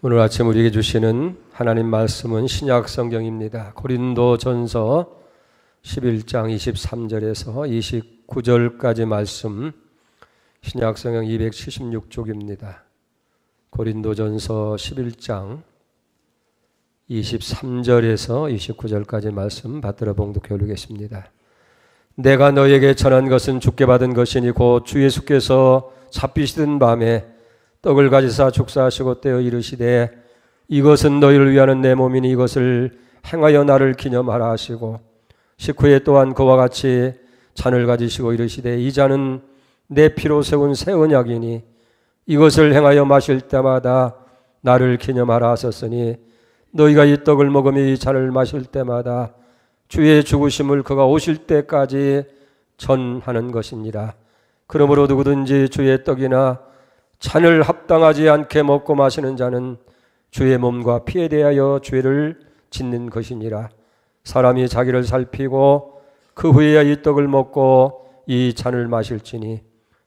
오늘 아침 우리에게 주시는 하나님 말씀은 신약 성경입니다. 고린도전서 11장 23절에서 29절까지 말씀, 신약 성경 276쪽입니다. 고린도전서 11장 23절에서 29절까지 말씀 받들어 봉독해 올리겠습니다. 내가 너에게 전한 것은 주께 받은 것이니 곧 주 예수께서 잡히시던 밤에 떡을 가지사 축사하시고 떼어 이르시되 이것은 너희를 위하는 내 몸이니 이것을 행하여 나를 기념하라 하시고 식후에 또한 그와 같이 잔을 가지시고 이르시되 이 잔은 내 피로 세운 새 언약이니 이것을 행하여 마실 때마다 나를 기념하라 하셨으니 너희가 이 떡을 먹으며 이 잔을 마실 때마다 주의 죽으심을 그가 오실 때까지 전하는 것이니라. 그러므로 누구든지 주의 떡이나 잔을 합당하지 않게 먹고 마시는 자는 주의 몸과 피에 대하여 죄를 짓는 것이니라. 사람이 자기를 살피고 그 후에야 이 떡을 먹고 이 잔을 마실지니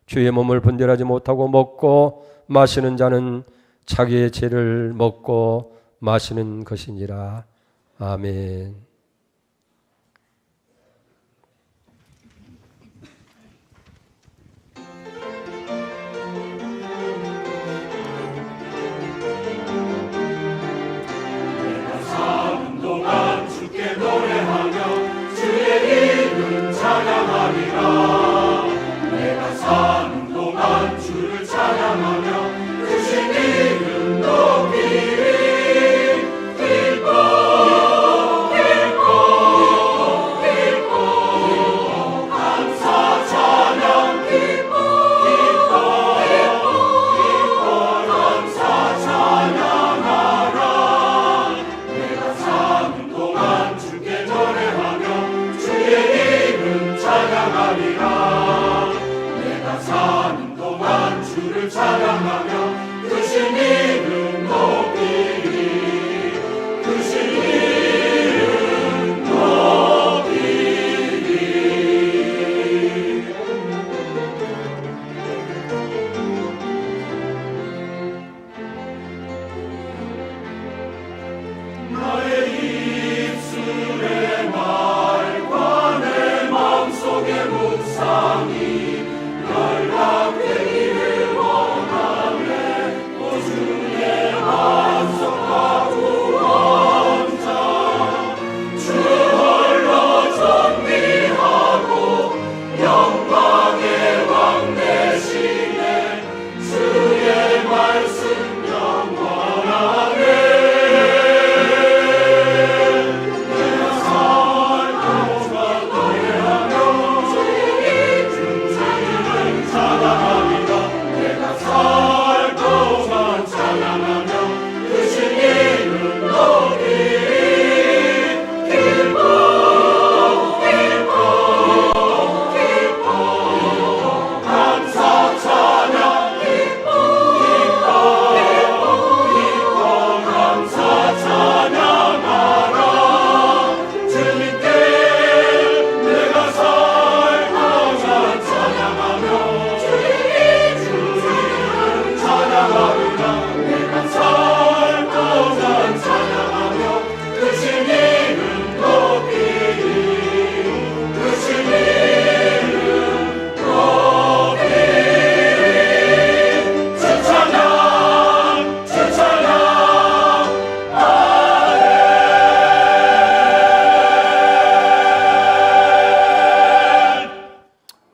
주의 몸을 분별하지 못하고 먹고 마시는 자는 자기의 죄를 먹고 마시는 것이니라. 아멘. 내가 사는 동안 주를 찬양하며 그 신 이름 높이리. 기뻐 기뻐 기뻐 감사 찬양 기뻐 기뻐 기뻐 감사 찬양하라. 내가 사는 동안 주께 노래하며 주의 이름 찬양하리라. 내가 사는 동안 주를 찬양하며 그 신 이름 높이리. 그 신 이름 높이리. 나의 입술의 말과 내 마음속의 묵상이 연락되기를 원하네. 오 주의 완성과 구원자 주 홀로 존귀하고 영광의 왕 되시네. 주의 말씀 영원하네.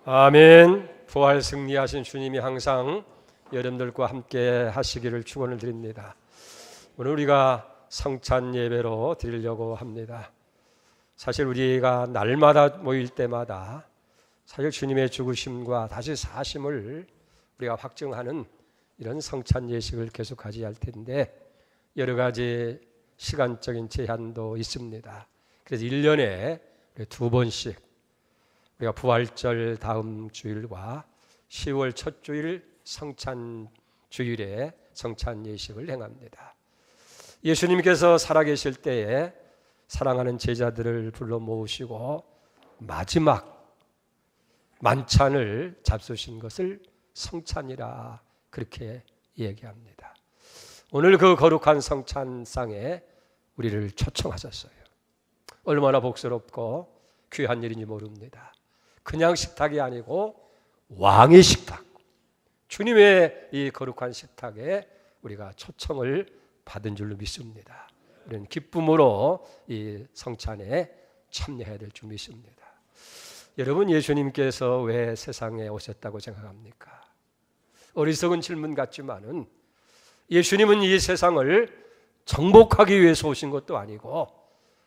아멘. 부활 승리하신 주님이 항상 여러분들과 함께 하시기를 축원을 드립니다. 오늘 우리가 성찬 예배로 드리려고 합니다. 사실 우리가 날마다 모일 때마다 사실 주님의 죽으심과 다시 사심을 우리가 확증하는 이런 성찬 예식을 계속하지 할 텐데 여러 가지 시간적인 제한도 있습니다. 그래서 1년에 2번씩 우리가 부활절 다음 주일과 10월 첫 주일 성찬 주일에 성찬 예식을 행합니다. 예수님께서 살아계실 때에 사랑하는 제자들을 불러 모으시고 마지막 만찬을 잡수신 것을 성찬이라 그렇게 얘기합니다. 오늘 그 거룩한 성찬상에 우리를 초청하셨어요. 얼마나 복스럽고 귀한 일인지 모릅니다. 그냥 식탁이 아니고 왕의 식탁, 주님의 이 거룩한 식탁에 우리가 초청을 받은 줄로 믿습니다. 우리는 기쁨으로 이 성찬에 참여해야 될 줄 믿습니다. 여러분, 예수님께서 왜 세상에 오셨다고 생각합니까? 어리석은 질문 같지만은 예수님은 이 세상을 정복하기 위해서 오신 것도 아니고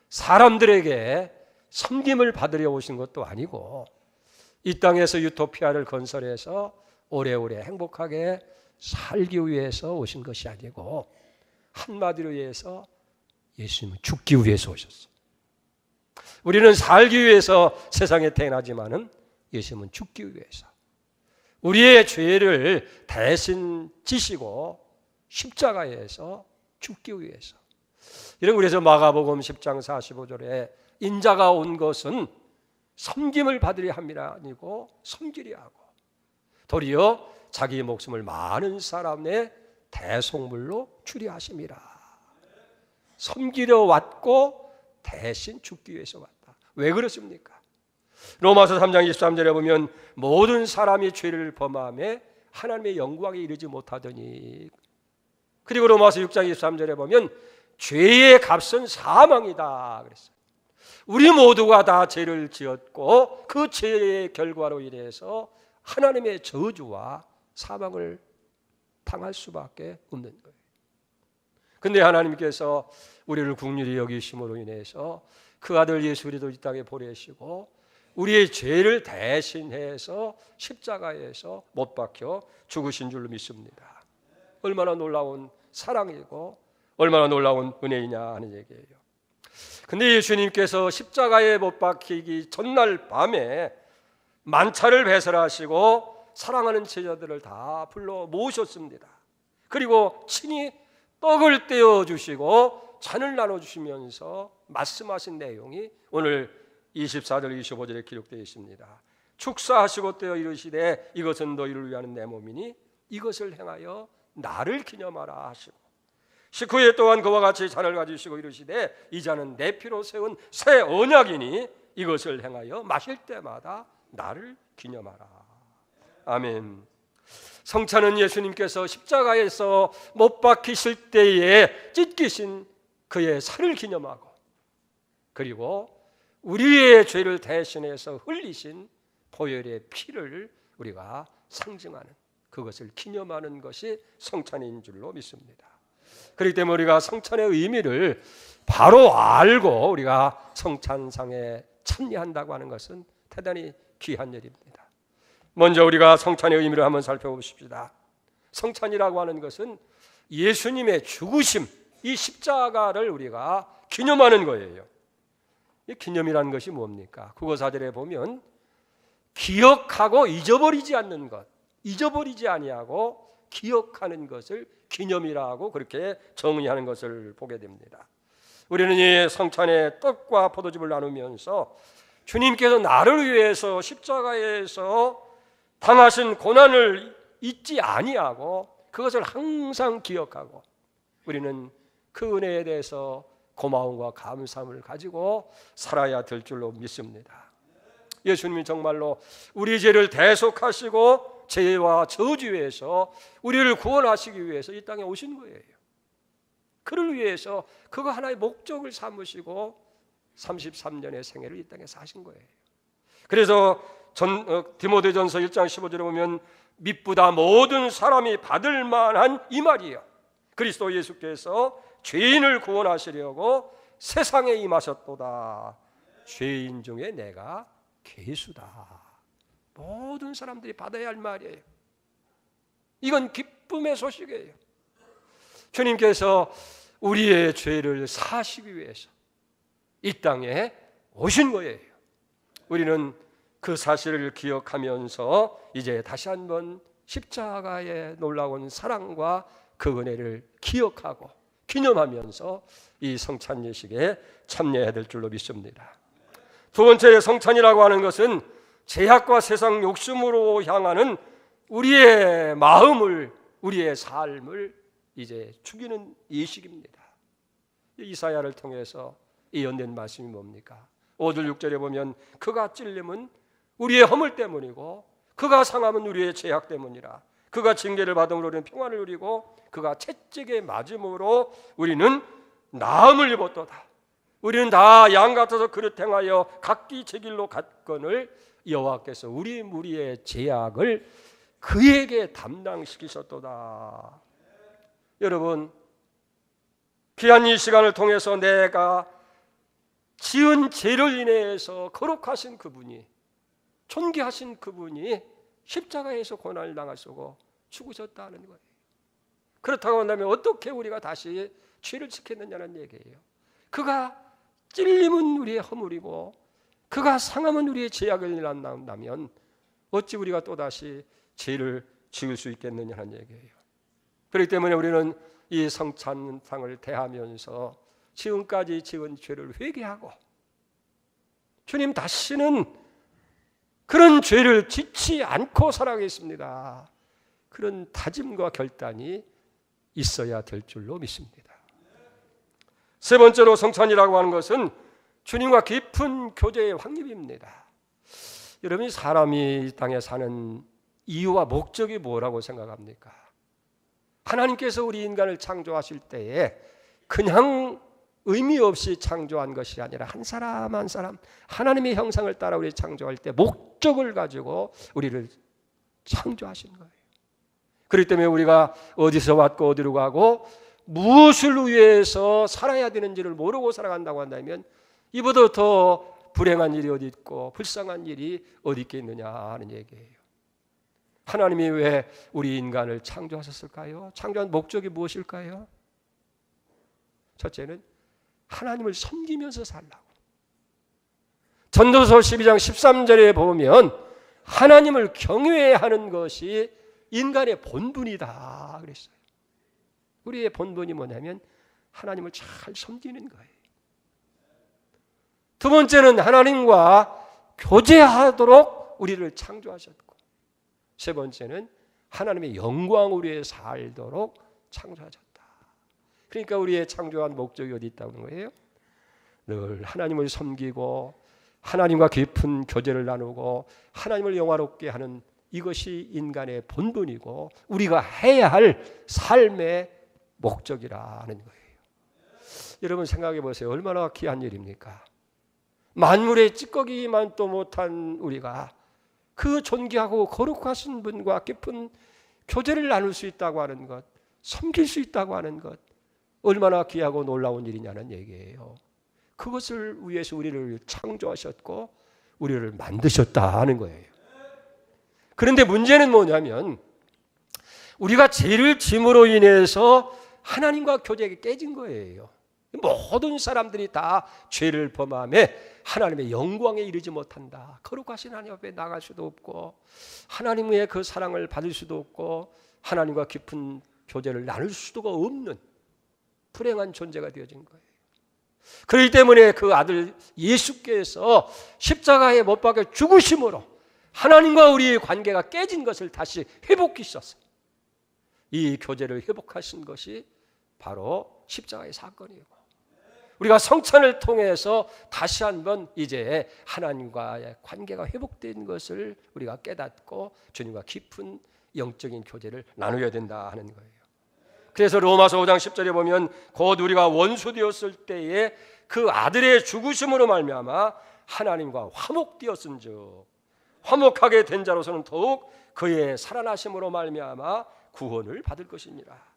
사람들에게 섬김을 받으려 오신 것도 아니고 이 땅에서 유토피아를 건설해서 오래오래 행복하게 살기 위해서 오신 것이 아니고 한마디로 해서 예수님은 죽기 위해서 오셨어요. 우리는 살기 위해서 세상에 태어나지만은 예수님은 죽기 위해서 우리의 죄를 대신 지시고 십자가에서 죽기 위해서. 여러분, 그래서 마가복음 10장 45절에 인자가 온 것은 섬김을 받으려 함이라 아니고 섬기려 하고 도리어 자기 목숨을 많은 사람의 대속물로 주려 하심이라. 섬기려 왔고 대신 죽기 위해서 왔다. 왜 그렇습니까? 로마서 3장 23절에 보면 모든 사람이 죄를 범하며 하나님의 영광에 이르지 못하더니, 그리고 로마서 6장 23절에 보면 죄의 값은 사망이다 그랬어요. 우리 모두가 다 죄를 지었고 그 죄의 결과로 인해서 하나님의 저주와 사망을 당할 수밖에 없는 거예요. 근데 하나님께서 우리를 긍휼히 여기심으로 인해서 그 아들 예수 그리스도 이 땅에 보내시고 우리의 죄를 대신해서 십자가에서 못 박혀 죽으신 줄로 믿습니다. 얼마나 놀라운 사랑이고 얼마나 놀라운 은혜이냐 하는 얘기예요. 근데 예수님께서 십자가에 못 박히기 전날 밤에 만차를 배설하시고 사랑하는 제자들을 다 불러 모으셨습니다. 그리고 친히 떡을 떼어 주시고 잔을 나눠 주시면서 말씀하신 내용이 오늘 24절 25절에 기록되어 있습니다. 축사하시고 떼어 이르시되 이것은 너희를 위하는 내 몸이니 이것을 행하여 나를 기념하라 하시고, 식후에 또한 그와 같이 잔을 가지시고 이르시되 이 잔은 내 피로 세운 새 언약이니 이것을 행하여 마실 때마다 나를 기념하라. 아멘. 성찬은 예수님께서 십자가에서 못 박히실 때에 찢기신 그의 살을 기념하고, 그리고 우리의 죄를 대신해서 흘리신 보혈의 피를 우리가 상징하는, 그것을 기념하는 것이 성찬인 줄로 믿습니다. 그렇기 때문에 우리가 성찬의 의미를 바로 알고 우리가 성찬상에 참여한다고 하는 것은 대단히 귀한 일입니다. 먼저 우리가 성찬의 의미를 한번 살펴보십시다. 성찬이라고 하는 것은 예수님의 죽으심, 이 십자가를 우리가 기념하는 거예요. 이 기념이라는 것이 뭡니까? 국어사전에 보면 기억하고 잊어버리지 않는 것, 잊어버리지 아니하고 기억하는 것을 기념이라고 그렇게 정의하는 것을 보게 됩니다. 우리는 이 성찬의 떡과 포도즙을 나누면서 주님께서 나를 위해서 십자가에서 당하신 고난을 잊지 아니하고 그것을 항상 기억하고 우리는 그 은혜에 대해서 고마움과 감사함을 가지고 살아야 될 줄로 믿습니다. 예수님이 정말로 우리 죄를 대속하시고 죄와 저주에서 우리를 구원하시기 위해서 이 땅에 오신 거예요. 그를 위해서 그거 하나의 목적을 삼으시고 33년의 생애를 이 땅에 사신 거예요. 그래서 디모데전서 1장 15절에 보면 미쁘다 모든 사람이 받을 만한 이 말이에요. 그리스도 예수께서 죄인을 구원하시려고 세상에 임하셨도다. 죄인 중에 내가 괴수다. 모든 사람들이 받아야 할 말이에요. 이건 기쁨의 소식이에요. 주님께서 우리의 죄를 사시기 위해서 이 땅에 오신 거예요. 우리는 그 사실을 기억하면서 이제 다시 한번 십자가의 놀라운 사랑과 그 은혜를 기억하고 기념하면서 이 성찬 예식에 참여해야 될 줄로 믿습니다. 두 번째, 성찬이라고 하는 것은 죄악과 세상 욕심으로 향하는 우리의 마음을, 우리의 삶을 이제 죽이는 예식입니다. 이사야를 통해서 예언된 말씀이 뭡니까? 5절 6절에 보면 그가 찔림은 우리의 허물 때문이고 그가 상함은 우리의 죄악 때문이라. 그가 징계를 받음으로 우리는 평안을 누리고 그가 채찍에 맞음으로 우리는 나음을 입었도다. 우리는 다 양 같아서 그릇 행하여 각기 제 길로 갔거늘 여호와께서 우리 무리의 죄악을 그에게 담당시키셨도다. 여러분, 귀한 이 시간을 통해서 내가 지은 죄를 인해서 거룩하신 그분이, 존귀하신 그분이 십자가에서 고난을 당하시고 죽으셨다는 거예요. 그렇다고 한다면 어떻게 우리가 다시 죄를 지켰느냐는 얘기예요. 그가 찔림은 우리의 허물이고 그가 상함은 우리의 죄악을 일어난다면 어찌 우리가 또다시 죄를 지을 수 있겠느냐는 얘기예요. 그렇기 때문에 우리는 이 성찬상을 대하면서 지금까지 지은 죄를 회개하고 주님 다시는 그런 죄를 짓지 않고 살아가겠습니다. 그런 다짐과 결단이 있어야 될 줄로 믿습니다. 세 번째로 성찬이라고 하는 것은 주님과 깊은 교제의 확립입니다. 여러분이 사람이 이 땅에 사는 이유와 목적이 뭐라고 생각합니까? 하나님께서 우리 인간을 창조하실 때에 그냥 의미 없이 창조한 것이 아니라 한 사람 한 사람 하나님의 형상을 따라 우리 창조할 때 목적을 가지고 우리를 창조하신 거예요. 그렇기 때문에 우리가 어디서 왔고 어디로 가고 무엇을 위해서 살아야 되는지를 모르고 살아간다고 한다면 이보다 더 불행한 일이 어디 있고 불쌍한 일이 어디 있겠느냐 하는 얘기예요. 하나님이 왜 우리 인간을 창조하셨을까요? 창조한 목적이 무엇일까요? 첫째는 하나님을 섬기면서 살라고. 전도서 12장 13절에 보면 하나님을 경외하는 것이 인간의 본분이다 그랬어요. 우리의 본분이 뭐냐면 하나님을 잘 섬기는 거예요. 두 번째는 하나님과 교제하도록 우리를 창조하셨고, 세 번째는 하나님의 영광을 위해 살도록 창조하셨다. 그러니까 우리의 창조한 목적이 어디 있다는 거예요? 늘 하나님을 섬기고 하나님과 깊은 교제를 나누고 하나님을 영화롭게 하는 이것이 인간의 본분이고 우리가 해야 할 삶의 목적이라는 거예요. 여러분 생각해 보세요. 얼마나 귀한 일입니까? 만물의 찌꺼기만도 못한 우리가 그 존귀하고 거룩하신 분과 깊은 교제를 나눌 수 있다고 하는 것, 섬길 수 있다고 하는 것, 얼마나 귀하고 놀라운 일이냐는 얘기예요. 그것을 위해서 우리를 창조하셨고 우리를 만드셨다 하는 거예요. 그런데 문제는 뭐냐면 우리가 죄를 짐으로 인해서 하나님과 교제가 깨진 거예요. 모든 사람들이 다 죄를 범하며 하나님의 영광에 이르지 못한다. 거룩하신 하나님 앞에 나갈 수도 없고 하나님의 그 사랑을 받을 수도 없고 하나님과 깊은 교제를 나눌 수가 없는 불행한 존재가 되어진 거예요. 그렇기 때문에 그 아들 예수께서 십자가에 못 박혀 죽으심으로 하나님과 우리의 관계가 깨진 것을 다시 회복하셨어요. 이 교제를 회복하신 것이 바로 십자가의 사건이고 우리가 성찬을 통해서 다시 한번 이제 하나님과의 관계가 회복된 것을 우리가 깨닫고 주님과 깊은 영적인 교제를 나누어야 된다 하는 거예요. 그래서 로마서 5장 10절에 보면 곧 우리가 원수 되었을 때에 그 아들의 죽으심으로 말미암아 하나님과 화목되었은즉 화목하게 된 자로서는 더욱 그의 살아나심으로 말미암아 구원을 받을 것이니라.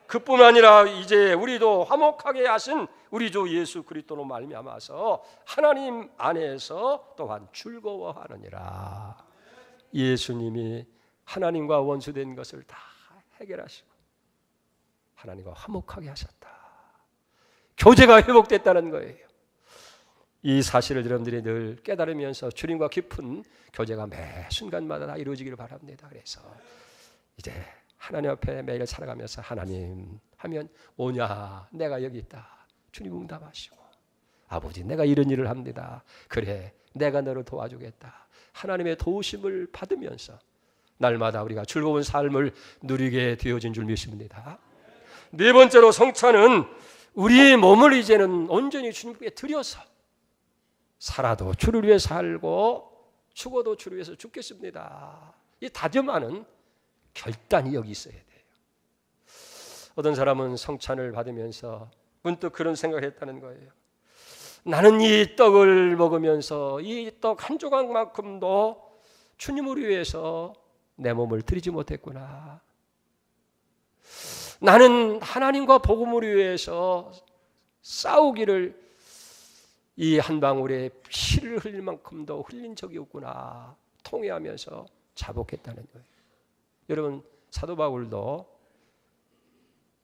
그뿐 아니라 이제 우리도 화목하게 하신 우리 주 예수 그리스도로 말미암아서 하나님 안에서 또한 즐거워하느니라. 예수님이 하나님과 원수된 것을 다 해결하시고 하나님과 화목하게 하셨다. 교제가 회복됐다는 거예요. 이 사실을 여러분들이 늘 깨달으면서 주님과 깊은 교제가 매 순간마다 다 이루어지기를 바랍니다. 그래서 이제 하나님 앞에 매일 살아가면서 하나님 하면 오냐 내가 여기 있다. 주님 응답하시고 아버지 내가 이런 일을 합니다. 그래 내가 너를 도와주겠다. 하나님의 도우심을 받으면서 날마다 우리가 즐거운 삶을 누리게 되어진 줄 믿습니다. 네 번째로 성찬은 우리의 몸을 이제는 온전히 주님께 드려서 살아도 주를 위해 살고 죽어도 주를 위해서 죽겠습니다. 이 다짐하는 결단이 여기 있어야 돼요. 어떤 사람은 성찬을 받으면서 문득 그런 생각을 했다는 거예요. 나는 이 떡을 먹으면서 이 떡 한 조각만큼도 주님을 위해서 내 몸을 드리지 못했구나. 나는 하나님과 복음을 위해서 싸우기를 이 한 방울의 피를 흘릴 만큼도 흘린 적이 없구나. 통회하면서 자복했다는 거예요. 여러분, 사도 바울도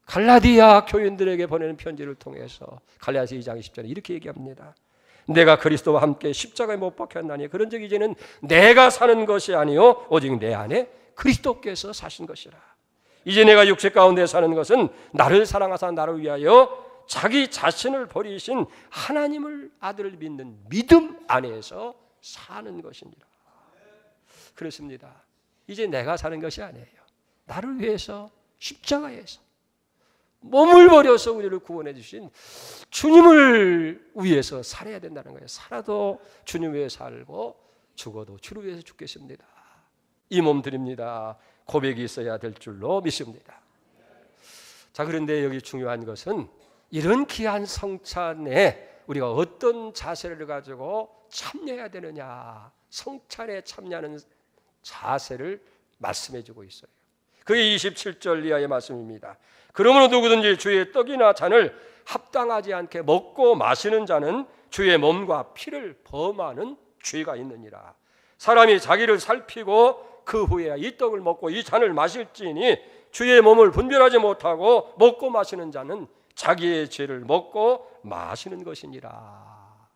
갈라디아 교인들에게 보내는 편지를 통해서 갈라디아 2장 20절에 이렇게 얘기합니다. 내가 그리스도와 함께 십자가에 못 박혔나니 그런즉 이제는 내가 사는 것이 아니요 오직 내 안에 그리스도께서 사신 것이라. 이제 내가 육체 가운데 사는 것은 나를 사랑하사 나를 위하여 자기 자신을 버리신 하나님을 아들을 믿는 믿음 안에서 사는 것이니라. 그렇습니다. 이제 내가 사는 것이 아니에요. 나를 위해서 십자가에서 몸을 버려서 우리를 구원해 주신 주님을 위해서 살아야 된다는 거예요. 살아도 주님 위해 살고 죽어도 주를 위해서 죽겠습니다. 이 몸 드립니다. 고백이 있어야 될 줄로 믿습니다. 자, 그런데 여기 중요한 것은 이런 귀한 성찬에 우리가 어떤 자세를 가지고 참여해야 되느냐, 성찬에 참여하는 자세를 말씀해 주고 있어요. 그게 27절 이하의 말씀입니다. 그러므로 누구든지 주의 떡이나 잔을 합당하지 않게 먹고 마시는 자는 주의 몸과 피를 범하는 죄가 있느니라. 사람이 자기를 살피고 그 후에 이 떡을 먹고 이 잔을 마실지니 주의 몸을 분별하지 못하고 먹고 마시는 자는 자기의 죄를 먹고 마시는 것이니라.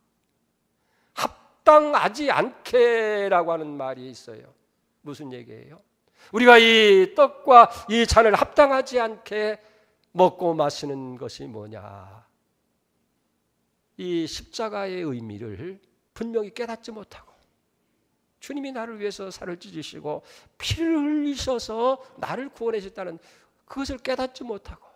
합당하지 않게라고 하는 말이 있어요. 무슨 얘기예요? 우리가 이 떡과 이 잔을 합당하지 않게 먹고 마시는 것이 뭐냐? 이 십자가의 의미를 분명히 깨닫지 못하고 주님이 나를 위해서 살을 찢으시고 피를 흘리셔서 나를 구원해 주셨다는 그것을 깨닫지 못하고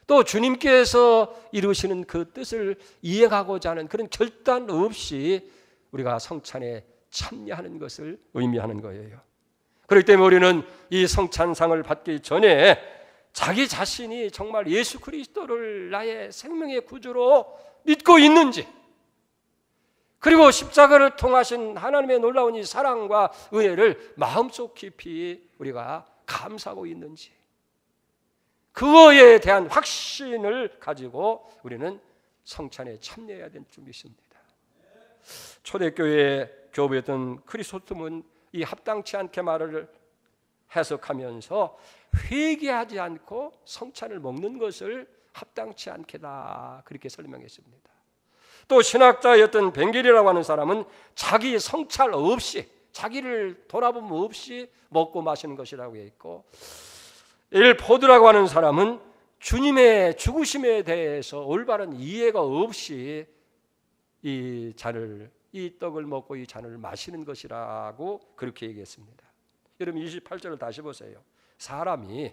또 주님께서 이루시는 그 뜻을 이해하고자 하는 그런 결단 없이 우리가 성찬에 참여하는 것을 의미하는 거예요. 그렇기 때문에 우리는 이 성찬상을 받기 전에 자기 자신이 정말 예수 그리스도를 나의 생명의 구주로 믿고 있는지, 그리고 십자가를 통하신 하나님의 놀라운 이 사랑과 은혜를 마음속 깊이 우리가 감사하고 있는지, 그거에 대한 확신을 가지고 우리는 성찬에 참여해야 될 줄 믿습니다. 초대교회 교부였던 크리소스톰은 이 합당치 않게 말을 해석하면서 회개하지 않고 성찬을 먹는 것을 합당치 않게다 그렇게 설명했습니다. 또 신학자였던 벵겔이라고 하는 사람은 자기 성찰 없이, 자기를 돌아봄 없이 먹고 마시는 것이라고 했고, 엘포드라고 하는 사람은 주님의 죽으심에 대해서 올바른 이해가 없이 이 떡을 먹고 이 잔을 마시는 것이라고 그렇게 얘기했습니다. 여러분 28절을 다시 보세요. 사람이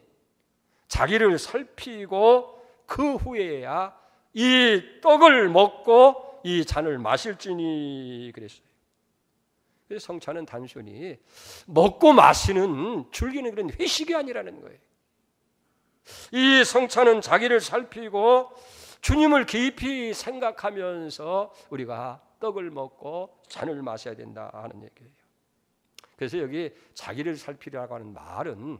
자기를 살피고 그 후에야 이 떡을 먹고 이 잔을 마실지니 그랬어요. 그래서 성찬은 단순히 먹고 마시는 즐기는 그런 회식이 아니라는 거예요. 이 성찬은 자기를 살피고 주님을 깊이 생각하면서 우리가 떡을 먹고 잔을 마셔야 된다 하는 얘기예요. 그래서 여기 자기를 살피라고 하는 말은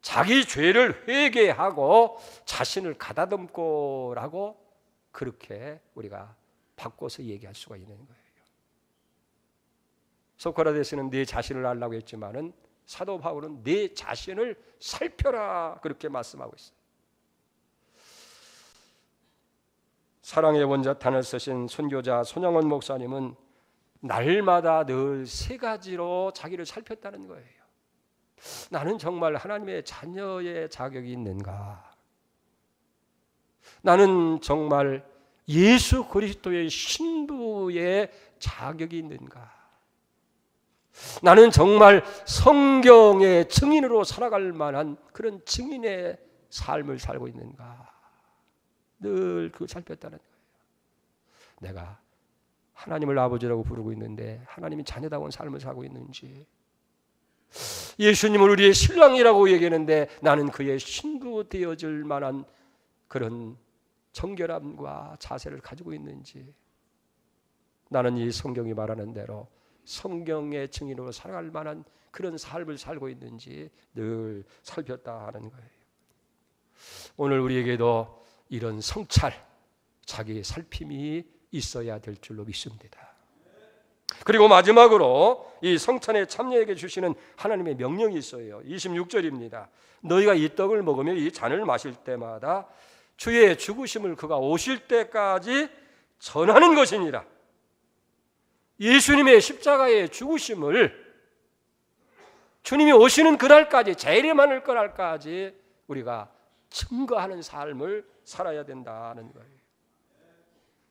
자기 죄를 회개하고 자신을 가다듬고라고 그렇게 우리가 바꿔서 얘기할 수가 있는 거예요. 소크라테스는 네 자신을 알라고 했지만은 사도 바울은 네 자신을 살펴라 그렇게 말씀하고 있어요. 사랑의 원자탄을 쓰신 선교자 손영원 목사님은 날마다 늘 세 가지로 자기를 살폈다는 거예요. 나는 정말 하나님의 자녀의 자격이 있는가? 나는 정말 예수 그리스도의 신부의 자격이 있는가? 나는 정말 성경의 증인으로 살아갈 만한 그런 증인의 삶을 살고 있는가? 늘 그걸 살폈다는 거예요. 내가 하나님을 아버지라고 부르고 있는데 하나님이 자녀다운 삶을 살고 있는지, 예수님을 우리의 신랑이라고 얘기하는데 나는 그의 신부 되어줄 만한 그런 정결함과 자세를 가지고 있는지, 나는 이 성경이 말하는 대로 성경의 증인으로 살아갈 만한 그런 삶을 살고 있는지 늘 살폈다 하는 거예요. 오늘 우리에게도 이런 성찰, 자기 살핌이 있어야 될 줄로 믿습니다. 그리고 마지막으로 이 성찬에 참여하게 주시는 하나님의 명령이 있어요. 26절입니다. 너희가 이 떡을 먹으며 이 잔을 마실 때마다 주의 죽으심을 그가 오실 때까지 전하는 것이니라. 예수님의 십자가의 죽으심을 주님이 오시는 그날까지, 재림하는 그날까지 우리가 증거하는 삶을 살아야 된다는 거예요.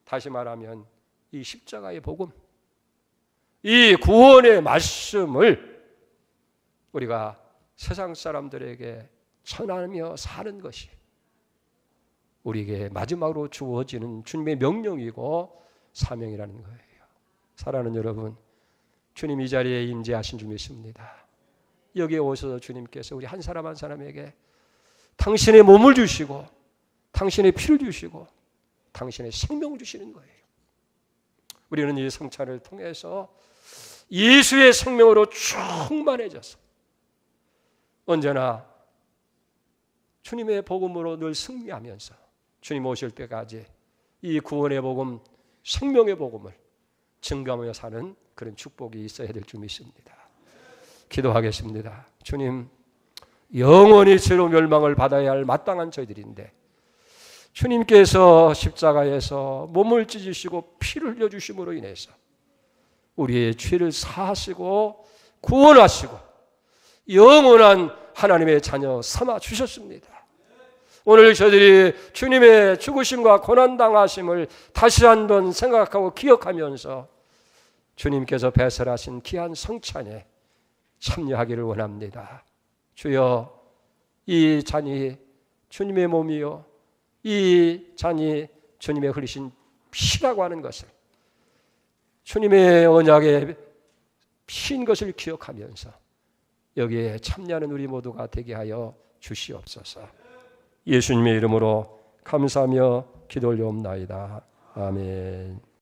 다시 말하면 이 십자가의 복음, 이 구원의 말씀을 우리가 세상 사람들에게 전하며 사는 것이 우리에게 마지막으로 주어지는 주님의 명령이고 사명이라는 거예요. 사랑하는 여러분, 주님 이 자리에 임재하신 줄 믿습니다. 여기에 오셔서 주님께서 우리 한 사람 한 사람에게 당신의 몸을 주시고 당신의 피를 주시고 당신의 생명을 주시는 거예요. 우리는 이 성찬을 통해서 예수의 생명으로 충만해져서 언제나 주님의 복음으로 늘 승리하면서 주님 오실 때까지 이 구원의 복음, 생명의 복음을 증거하며 사는 그런 축복이 있어야 될 줄 믿습니다. 기도하겠습니다. 주님, 영원히 죄로 멸망을 받아야 할 마땅한 저희들인데 주님께서 십자가에서 몸을 찢으시고 피를 흘려주심으로 인해서 우리의 죄를 사하시고 구원하시고 영원한 하나님의 자녀 삼아 주셨습니다. 오늘 저희들이 주님의 죽으심과 고난당하심을 다시 한번 생각하고 기억하면서 주님께서 배설하신 귀한 성찬에 참여하기를 원합니다. 주여, 이 잔이 주님의 몸이요 이 잔이 주님의 흘리신 피라고 하는 것을, 주님의 언약에 피인 것을 기억하면서 여기에 참여하는 우리 모두가 되게 하여 주시옵소서. 예수님의 이름으로 감사하며 기도 올려옵나이다. 아멘.